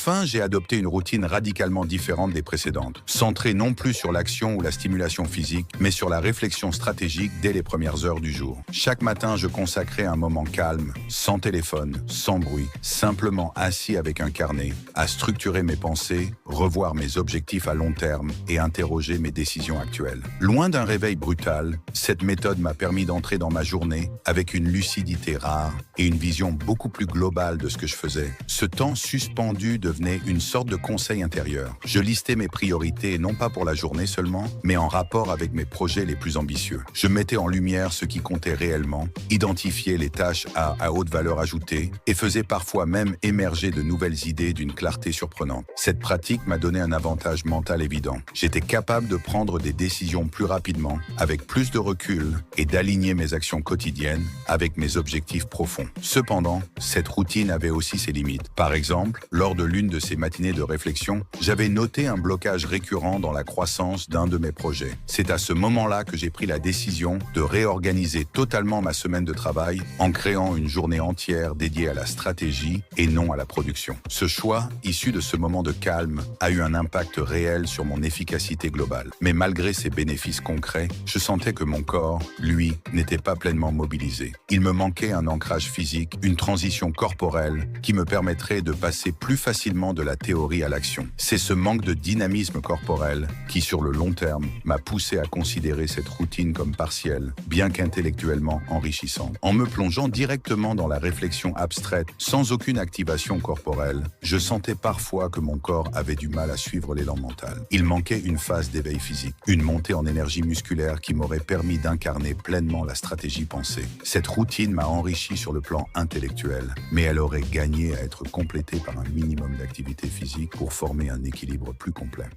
Enfin, j'ai adopté une routine radicalement différente des précédentes, centrée non plus sur l'action ou la stimulation physique, mais sur la réflexion stratégique dès les premières heures du jour. Chaque matin, je consacrais un moment calme, sans téléphone, sans bruit, simplement assis avec un carnet, à structurer mes pensées, revoir mes objectifs à long terme et interroger mes décisions actuelles. Loin d'un réveil brutal, cette méthode m'a permis d'entrer dans ma journée avec une lucidité rare et une vision beaucoup plus globale de ce que je faisais. Ce temps suspendu devenait une sorte de conseil intérieur. Je listais mes priorités non pas pour la journée seulement, mais en rapport avec mes projets les plus ambitieux. Je mettais en lumière ce qui comptait réellement, identifiais les tâches à haute valeur ajoutée et faisais parfois même émerger de nouvelles idées d'une clarté surprenante. Cette pratique m'a donné un avantage mental évident. J'étais capable de prendre des décisions plus rapidement, avec plus de recul et d'aligner mes actions quotidiennes avec mes objectifs profonds. Cependant, cette routine avait aussi ses limites. Par exemple, lors de l'une de ces matinées de réflexion, j'avais noté un blocage récurrent dans la croissance d'un de mes projets. C'est à ce moment-là que j'ai pris la décision de réorganiser totalement ma semaine de travail en créant une journée entière dédiée à la stratégie et non à la production. Ce choix, issu de ce moment de calme, a eu un impact réel sur mon efficacité globale. Mais malgré ces bénéfices concrets, je sentais que mon corps, lui, n'était pas pleinement mobilisé. Il me manquait un ancrage physique, une transition corporelle qui me permettrait de passer plus facilement de la théorie à l'action. C'est ce manque de dynamisme corporel qui, sur le long terme, m'a poussé à considérer cette routine comme partielle, bien qu'intellectuellement enrichissante. En me plongeant directement dans la réflexion abstraite, sans aucune activation corporelle, je sentais parfois que mon corps avait du mal à suivre l'élan mental. Il manquait une phase d'éveil physique, une montée en énergie musculaire qui m'aurait permis d'incarner pleinement la stratégie pensée. Cette routine m'a enrichi sur le plan intellectuel, mais elle aurait gagné à être complétée par un minimum d'activité physique pour former un équilibre plus complet.